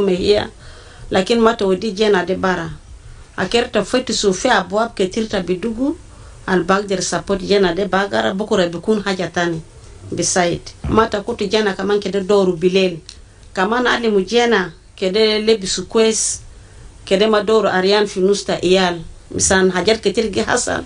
come here lakin mata wodi jena de bara akerta fati su fi abwab ketirta bidugu al bagder support jena de bagara bukura bikun haja tani beside mata kutu jena kaman kede doru bilel kaman ali mujena kede lebisu kwes kede madoru arian finusta iyal misan hajar ketirgi hasan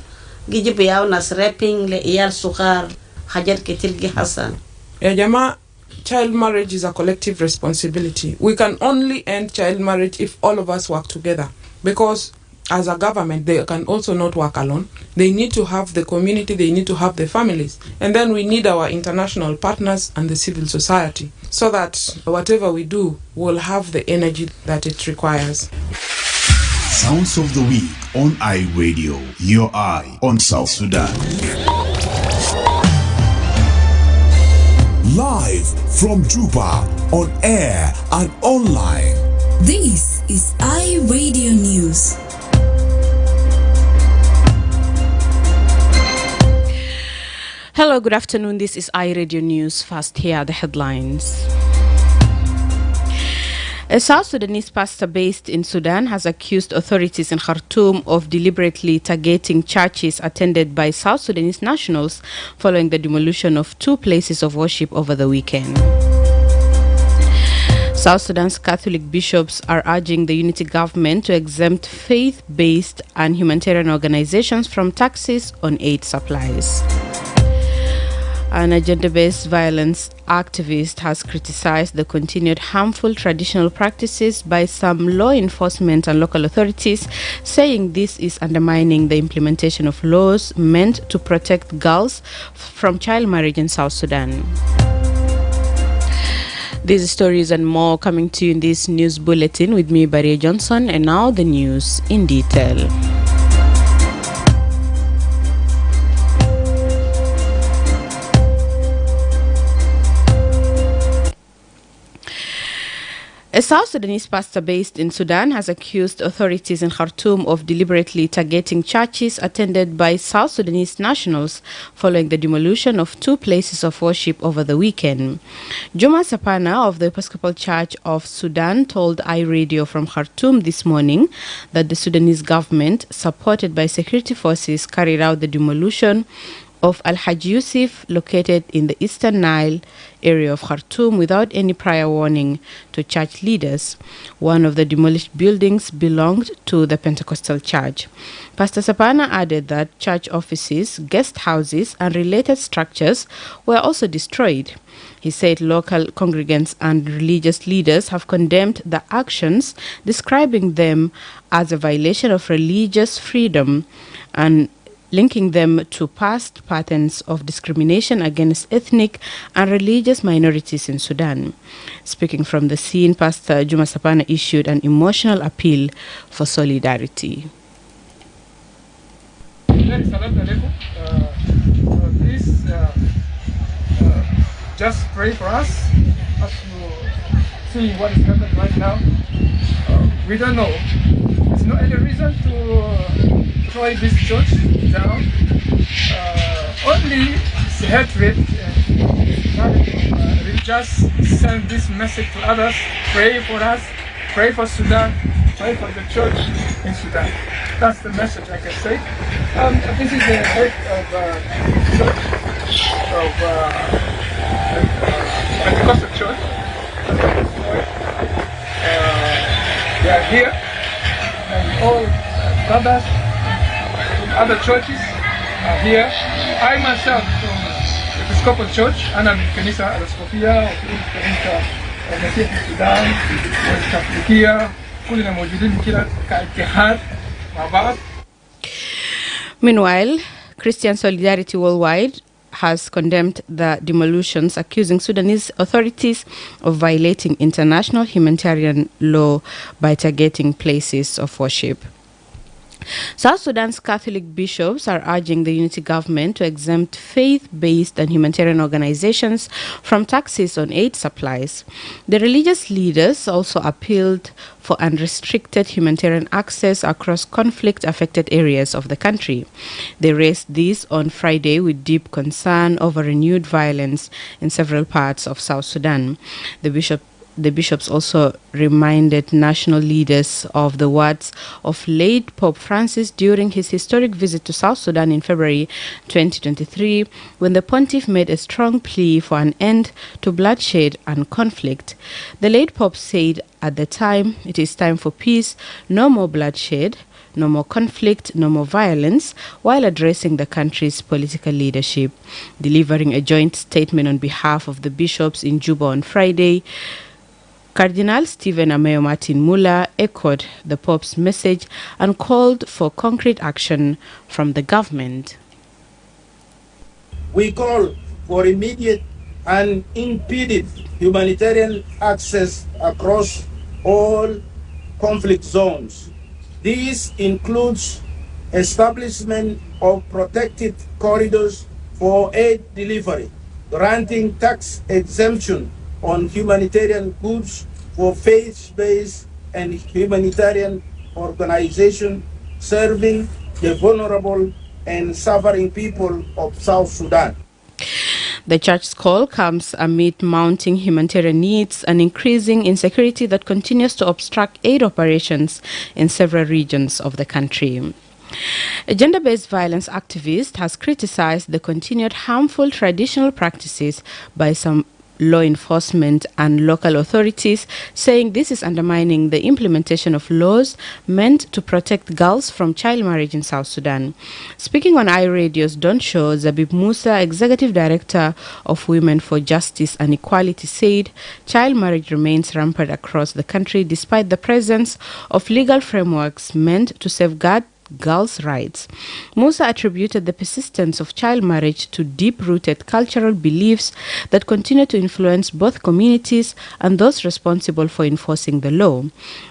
gijibe yaw nas rapping le iyal sukhar hajar ketirgi hasan ya jama. Child marriage is a collective responsibility. We can only end child marriage if all of us work together, because as a government they can also not work alone. They need to have the community, they need to have the families, and then we need our international partners and the civil society, so that whatever we do will have the energy that it requires. Sounds of the Week on iRadio, your eye on South Sudan. Live from Juba, on air and online. This is iRadio News. Hello, good afternoon. This is iRadio News. First, here are the headlines. A South Sudanese pastor based in Sudan has accused authorities in Khartoum of deliberately targeting churches attended by South Sudanese nationals following the demolition of 2 places of worship over the weekend. South Sudan's Catholic bishops are urging the unity government to exempt faith-based and humanitarian organizations from taxes on aid supplies. An gender-based violence activist has criticized the continued harmful traditional practices by some law enforcement and local authorities, saying this is undermining the implementation of laws meant to protect girls from child marriage in South Sudan. These stories and more coming to you in this news bulletin with me, Baria Johnson, and now the news in detail. A South Sudanese pastor based in Sudan has accused authorities in Khartoum of deliberately targeting churches attended by South Sudanese nationals following the demolition of 2 places of worship over the weekend. Juma Sapana of the Episcopal Church of Sudan told iRadio from Khartoum this morning that the Sudanese government, supported by security forces, carried out the demolition of Al-Hajj Yusuf, located in the Eastern Nile area of Khartoum, without any prior warning to church leaders. One of the demolished buildings belonged to the Pentecostal Church. Pastor Sapana added that church offices, guest houses, and related structures were also destroyed. He said local congregants and religious leaders have condemned the actions, describing them as a violation of religious freedom and linking them to past patterns of discrimination against ethnic and religious minorities in Sudan. Speaking from the scene, Pastor Juma Sapana issued an emotional appeal for solidarity. Please just pray for us as you see what is happening right now. We don't know. There's no any reason to destroy this church down. Only hatred and we just send this message to others. Pray for us, pray for Sudan, pray for the church in Sudan. That's the message I can say. This is the head of church of Pentecostal church. They are here, and all brothers from other churches are here. I myself from the Episcopal Church, أنا من الكنيسة الأسقفية وفي الكنيسة المسيحية في السودان والكاثوليكية، كلنا موجودين كده كاتحاد مع بعض. Meanwhile, Christian Solidarity Worldwide has condemned the demolitions, accusing Sudanese authorities of violating international humanitarian law by targeting places of worship. South Sudan's Catholic bishops are urging the unity government to exempt faith-based and humanitarian organizations from taxes on aid supplies. The religious leaders also appealed for unrestricted humanitarian access across conflict-affected areas of the country. They raised this on Friday with deep concern over renewed violence in several parts of South Sudan. The bishop The bishops also reminded national leaders of the words of late Pope Francis during his historic visit to South Sudan in February 2023, when the pontiff made a strong plea for an end to bloodshed and conflict. The late Pope said at the time, "It is time for peace, no more bloodshed, no more conflict, no more violence," while addressing the country's political leadership. Delivering a joint statement on behalf of the bishops in Juba on Friday, Cardinal Stephen Ameo Martin Muller echoed the Pope's message and called for concrete action from the government. We call for immediate and unimpeded humanitarian access across all conflict zones. This includes establishment of protected corridors for aid delivery, granting tax exemption on humanitarian goods for faith-based and humanitarian organizations serving the vulnerable and suffering people of South Sudan. The church's call comes amid mounting humanitarian needs and increasing insecurity that continues to obstruct aid operations in several regions of the country. A gender-based violence activist has criticized the continued harmful traditional practices by some law enforcement and local authorities, saying this is undermining the implementation of laws meant to protect girls from child marriage in South Sudan. Speaking on iRadio's Don't Show, Zabib Musa, Executive Director of Women for Justice and Equality, said child marriage remains rampant across the country despite the presence of legal frameworks meant to safeguard girls' rights. Musa attributed the persistence of child marriage to deep-rooted cultural beliefs that continue to influence both communities and those responsible for enforcing the law.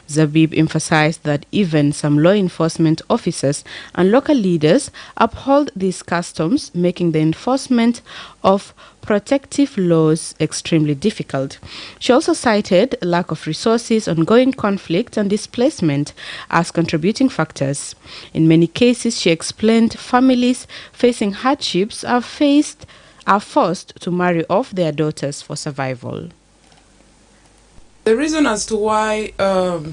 Zabib emphasized that even some law enforcement officers and local leaders uphold these customs, making the enforcement of protective laws extremely difficult. She also cited lack of resources, ongoing conflict, and displacement as contributing factors. In many cases, she explained, families facing hardships are forced to marry off their daughters for survival. The reason as to why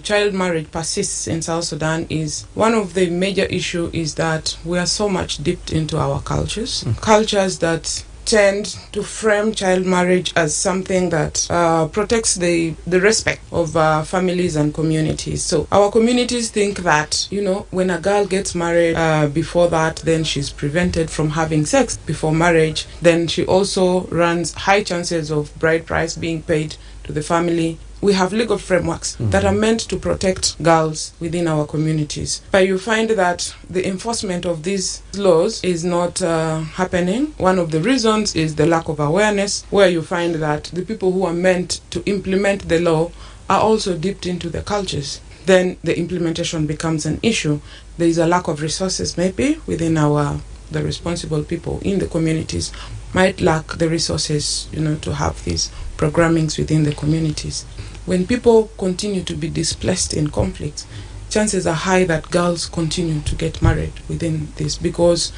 child marriage persists in South Sudan is one of the major issues is that we are so much dipped into our cultures, cultures that tend to frame child marriage as something that protects the respect of families and communities. So our communities think that, when a girl gets married before that, then she's prevented from having sex before marriage. Then she also runs high chances of bride price being paid to the family. We have legal frameworks that are meant to protect girls within our communities. But you find that the enforcement of these laws is not happening. One of the reasons is the lack of awareness, where you find that the people who are meant to implement the law are also dipped into the cultures. Then the implementation becomes an issue. There is a lack of resources maybe within the responsible people in the communities might lack the resources, to have these programmings within the communities. When people continue to be displaced in conflict, chances are high that girls continue to get married within this because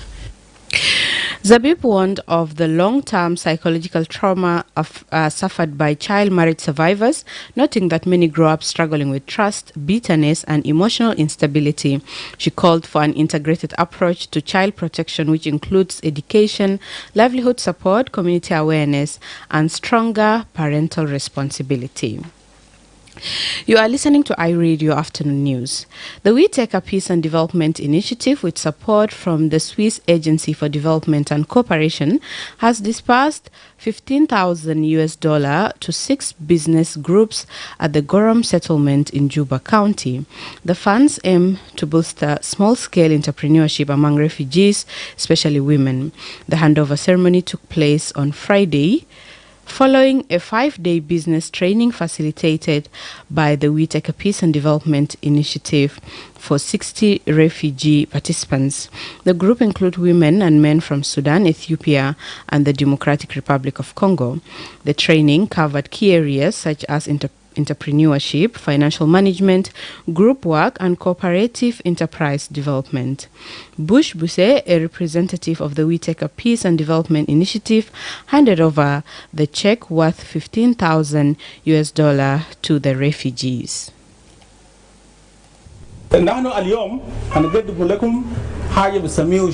Zabib warned of the long-term psychological trauma suffered by child marriage survivors, noting that many grow up struggling with trust, bitterness, and emotional instability. She called for an integrated approach to child protection, which includes education, livelihood support, community awareness, and stronger parental responsibility. You are listening to iRadio Afternoon News. The We Take a Peace and Development Initiative, with support from the Swiss Agency for Development and Cooperation, has disbursed $15,000 to 6 business groups at the Gorom settlement in Juba County. The funds aim to bolster small-scale entrepreneurship among refugees, especially women. The handover ceremony took place on Friday, following a 5-day business training facilitated by the We Take a Peace and Development Initiative for 60 refugee participants. The group include women and men from Sudan, Ethiopia, and the Democratic Republic of Congo. The training covered key areas such as entrepreneurship, financial management, group work, and cooperative enterprise development. Bush Buse, a representative of the We Take a Peace and Development Initiative, handed over the check worth $15,000 to the refugees. نحن اليوم هنقدم لكم حاجة بنسميه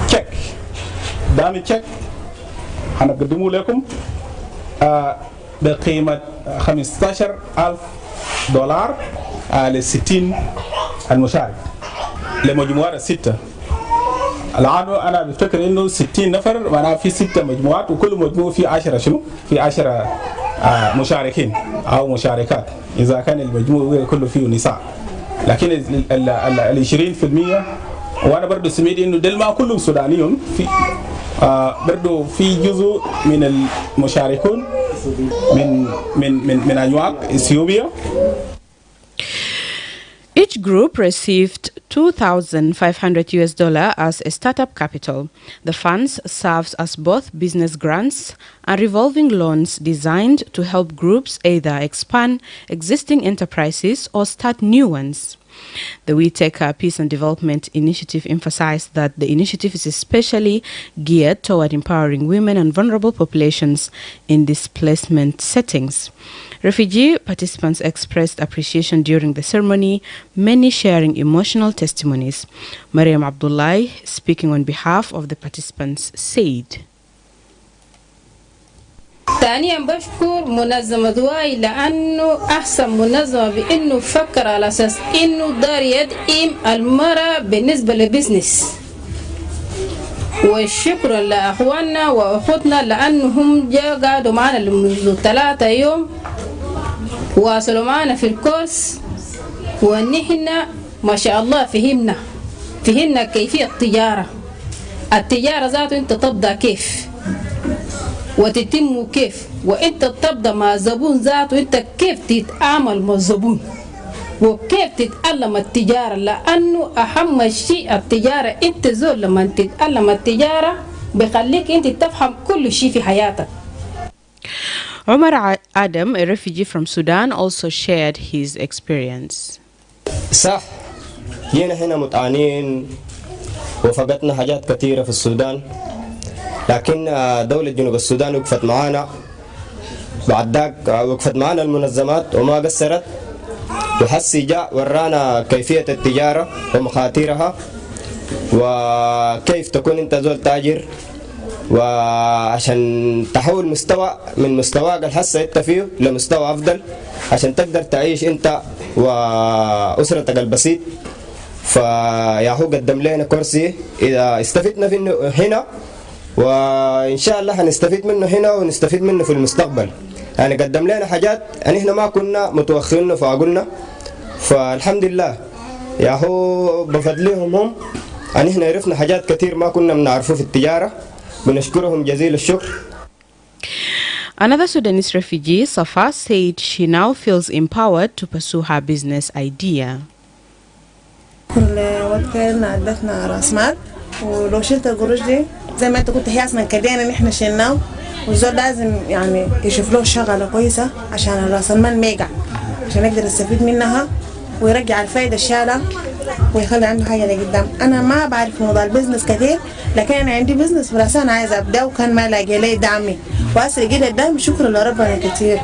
تشيك. دامي تشيك هنقدمه لكم بقيمة $15,000 ل60 المشارك لمجموعة 6. الآن أنا بفتكر إنه 60 نفر معناها في 6 مجموعات وكل مجموعة في 10 شنو؟ في 10 مشاركين أو مشاركات إذا كان المجموع كله فيه نساء. لكن ال 20% وانا برضه سمعت انه دل ما كلهم سودانيون في برضه في جزء من المشاركون من انواع اثيوبيا. Each group received $2,500 as a startup capital. The funds serves as both business grants and revolving loans designed to help groups either expand existing enterprises or start new ones. The We Take a Peace and Development Initiative emphasized that the initiative is especially geared toward empowering women and vulnerable populations in displacement settings. Refugee participants expressed appreciation during the ceremony, many sharing emotional testimonies. Mariam Abdullahi, speaking on behalf of the participants, said, ثانيا بشكر منظمة دواي لأنه أحسن منظمة بأنه فكر على أساس أنه دار يدعم المرأة بالنسبة للبزنس. والشكر لأخواننا وأخوتنا لأنهم جاء قعدوا معنا لمدة 3 يوم واصلوا معنا في الكورس ونحن ما شاء الله فهمنا كيفية التجارة ذاته أنت تبدأ كيف وتتم كيف وانت تبدا مع الزبون ذاته انت كيف تتعامل مع الزبون وكيف تتعلم التجاره لانه اهم شيء التجاره. انت زول لما تتعلم التجاره بيخليك انت تفهم كل شيء في حياتك. Omar Adam, a refugee from Sudan, also shared his experience. صح جينا هنا متعانين وفقدنا حاجات كثيره في السودان، لكن دولة جنوب السودان وقفت معانا. بعد ذاك وقفت معانا المنظمات وما قصرت، وحسي جاء ورانا كيفية التجارة ومخاطرها وكيف تكون انت زول تاجر، وعشان تحول مستوى من مستواك الحسي انت فيه لمستوى أفضل عشان تقدر تعيش انت وأسرتك البسيط. فياهو قدم لنا كرسي إذا استفدنا منه هنا وإن شاء الله هنستفيد منه هنا ونستفيد منه في المستقبل. يعني قدم لنا حاجات يعني إحنا ما كنا متوخينه فقلنا، فالحمد لله ياهو بفضلهم هم يعني إحنا عرفنا حاجات كتير ما كنا بنعرفه في التجارة. بنشكرهم جزيل الشكر. Another Sudanese refugee, Safa, said she now feels empowered to pursue her business idea. كنا عدتنا راس مال ولو شلت القروش دي زي ما انت قلت هي اصلا كدينا ان احنا شلناه، والزول لازم يعني يشوف له شغله كويسه عشان راس المال ما يقع، عشان يقدر يستفيد منها ويرجع الفايده الشالة ويخلي عنده حاجه لقدام. انا ما بعرف موضوع البزنس كثير، لكن انا عندي بزنس في راسي انا عايزه ابدا وكان ما لاقي لي دعمي، وهسه لقيت الدعم شكرا لربنا كثير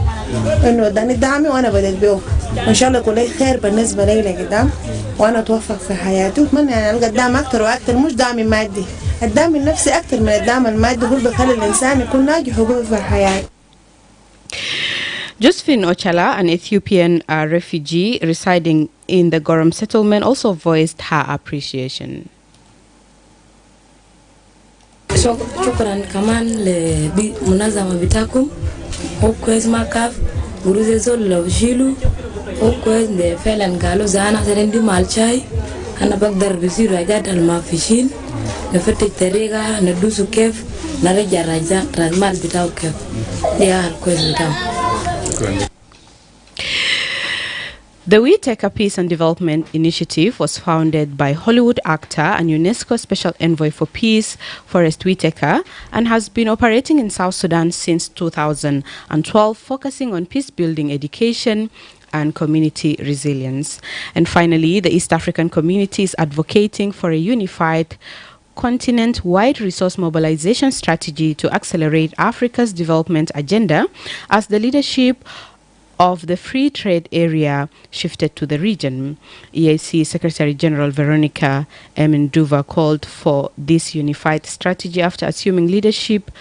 انه اداني دعمي وانا بدأت بيه، وان شاء الله يكون لي خير بالنسبه لي لقدام وانا اتوفق في حياتي. واتمنى يعني القى دعم اكثر واكثر، مش دعم مادي، الدعم النفسي اكثر من الدعم المادي هو اللي بيخلي الانسان يكون ناجح وقوي في حياته. Josephine Ochala, an Ethiopian refugee residing in the Gorom settlement, also voiced her appreciation. شكرا كمان لمنظمة بتاعكم وكويس ما كاف بروز زول لو شيلو وكويس فعلا قالوا زانا سرندي مال شاي أنا بقدر بصير حاجات المافيشين نفتش طريقة ندوسو كيف نرجع رجال بتاعو كيف دي كويس بتاعو. The Whitaker Peace and Development Initiative was founded by Hollywood actor and UNESCO Special Envoy for Peace, Forrest Whitaker, and has been operating in South Sudan since 2012, focusing on peace-building education and community resilience. And finally, the East African community is advocating for a unified continent-wide resource mobilization strategy to accelerate Africa's development agenda as the leadership of the free trade area shifted to the region. EAC Secretary General Veronica Emenduva called for this unified strategy after assuming leadership,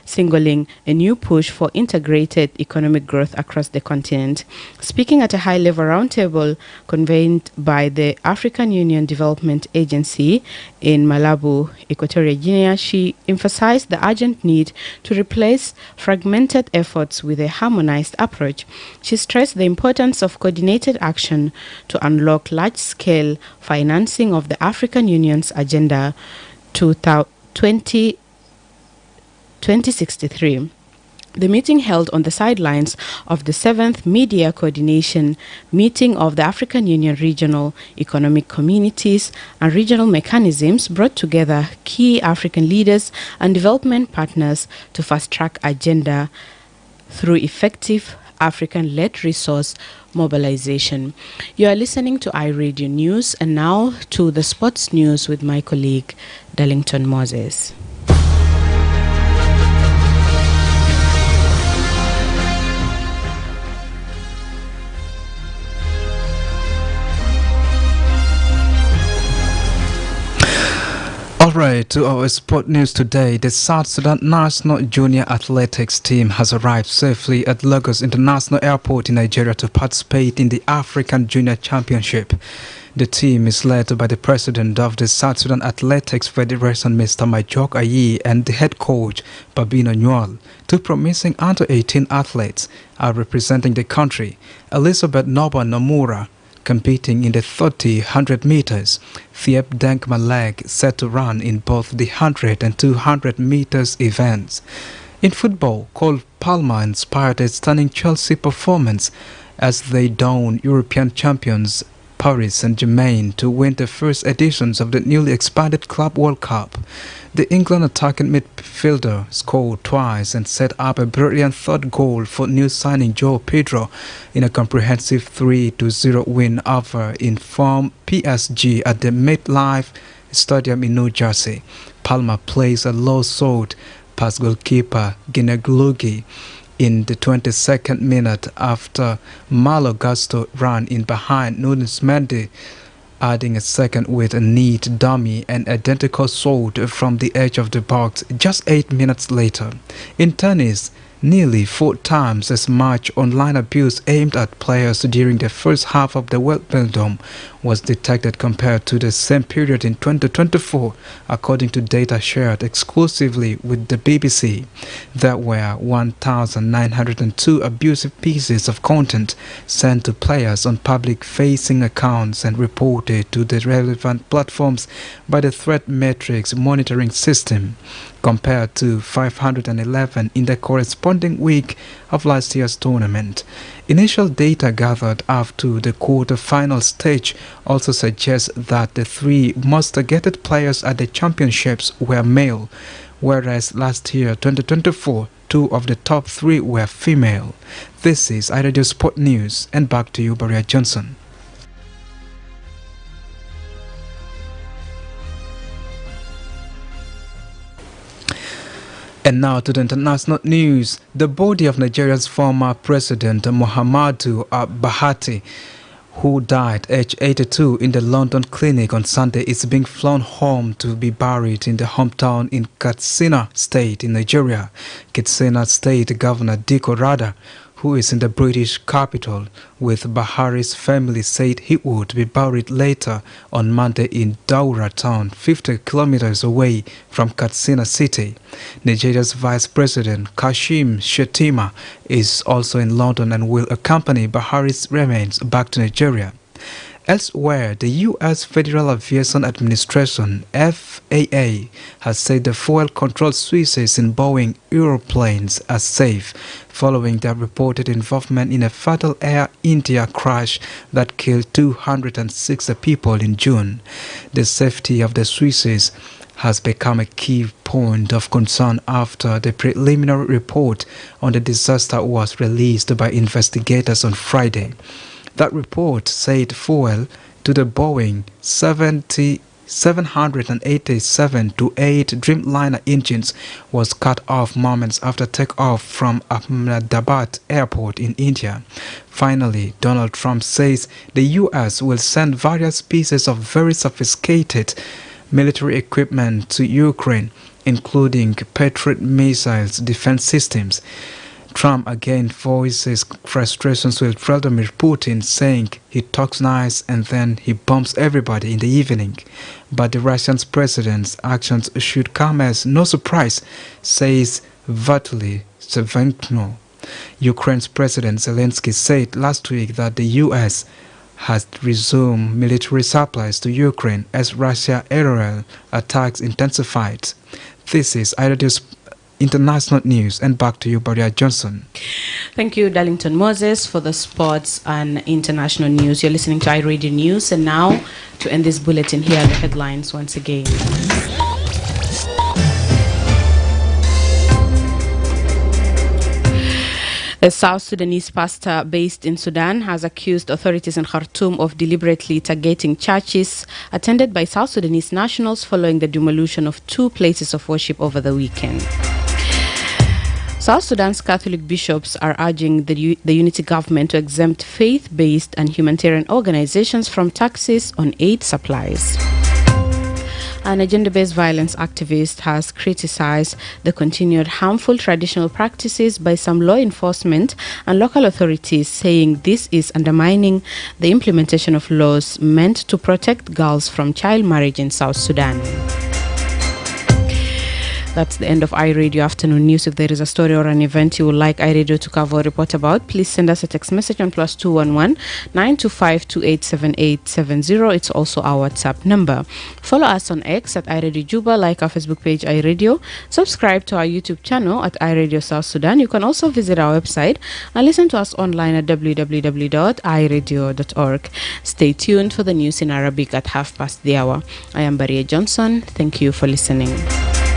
signaling a new push for integrated economic growth across the continent. Speaking at a high-level roundtable convened by the African Union Development Agency in Malabo, Equatorial Guinea, she emphasized the urgent need to replace fragmented efforts with a harmonized approach. She stressed the importance of coordinated action to unlock large-scale financing of the African Union's Agenda 2063. The meeting held on the sidelines of the 7th Media Coordination Meeting of the African Union Regional Economic Communities and Regional Mechanisms brought together key African leaders and development partners to fast-track agenda through effective African-led resource mobilization. You are listening to iRadio News, and now to the sports news with my colleague Darlington Moses. Alright, to our sport news today, the South Sudan National Junior Athletics team has arrived safely at Lagos International Airport in Nigeria to participate in the African Junior Championship. The team is led by the president of the South Sudan Athletics Federation, Mr. Majok Ayi, and the head coach, Babino Newell. Two promising under-18 athletes are representing the country. Elizabeth Noba Nomura, competing in the 100 meters. Thiep Denk Malek set to run in both the 100 and 200 meters events. In football, Cole Palmer inspired a stunning Chelsea performance as they downed European champions Paris Saint-Germain to win the first editions of the newly expanded Club World Cup. The England attacking midfielder scored twice and set up a brilliant third goal for new signing Joe Pedro in a comprehensive 3-0 win over informed PSG at the MetLife Stadium in New Jersey. Palmer plays a low-sold past goalkeeper Gineglugi in the 22nd minute after Malo Gusto ran in behind Nunes Mendy, adding a second with a neat dummy and identical shot from the edge of the box just 8 minutes later. In tennis, nearly 4 times as much online abuse aimed at players during the first half of the Wimbledon was detected compared to the same period in 2024, according to data shared exclusively with the BBC. There were 1,902 abusive pieces of content sent to players on public-facing accounts and reported to the relevant platforms by the Threat Matrix monitoring system, compared to 511 in the corresponding week of last year's tournament. Initial data gathered up to the quarter-final stage also suggests that the 3 most targeted players at the championships were male, whereas last year, 2024, 2 of the top 3 were female. This is iRadio Sport News, and back to you, Baria Johnson. And now to the international news. The body of Nigeria's former president Muhammadu Buhari, who died aged 82 in the London clinic on Sunday, is being flown home to be buried in the hometown in Katsina State in Nigeria. Katsina State Governor Diko Rada, who is in the British capital with Buhari's family, said he would be buried later on Monday in Daura town, 50 kilometers away from Katsina city. Nigeria's Vice President Kashim Shettima is also in London and will accompany Buhari's remains back to Nigeria. Elsewhere, the U.S. Federal Aviation Administration, FAA, has said the fuel control switches in Boeing aeroplanes are safe, following their reported involvement in a fatal Air India crash that killed 206 people in June. The safety of the switches has become a key point of concern after the preliminary report on the disaster was released by investigators on Friday. That report said fuel to the Boeing 787-8 Dreamliner engines was cut off moments after takeoff from Ahmedabad Airport in India. Finally, Donald Trump says the U.S. will send various pieces of very sophisticated military equipment to Ukraine, including Patriot missiles defense systems. Trump again voices frustrations with Vladimir Putin, saying he talks nice and then he bombs everybody in the evening. But the Russian president's actions should come as no surprise, says Vitaly Shevchenko. Ukraine's President Zelensky said last week that the U.S. has resumed military supplies to Ukraine as Russia aerial attacks intensified. This is iRadio's international news, and back to you, Baria Johnson. Thank you, Darlington Moses, for the sports and international news. You're listening to iRadio News, and now to end this bulletin, here are the headlines once again. A South Sudanese pastor based in Sudan has accused authorities in Khartoum of deliberately targeting churches attended by South Sudanese nationals following the demolition of 2 places of worship over the weekend. South Sudan's Catholic bishops are urging the unity government to exempt faith-based and humanitarian organizations from taxes on aid supplies. And a gender-based violence activist has criticized the continued harmful traditional practices by some law enforcement and local authorities, saying this is undermining the implementation of laws meant to protect girls from child marriage in South Sudan. That's the end of iRadio Afternoon News. If there is a story or an event you would like iRadio to cover or report about, please send us a text message on +211 925 287870. It's also our WhatsApp number. Follow us on X at iRadio Juba, like our Facebook page iRadio, subscribe to our YouTube channel at iRadio South Sudan. You can also visit our website and listen to us online at www.iradio.org. Stay tuned for the news in Arabic at 1:30. I am Baria Johnson. Thank you for listening.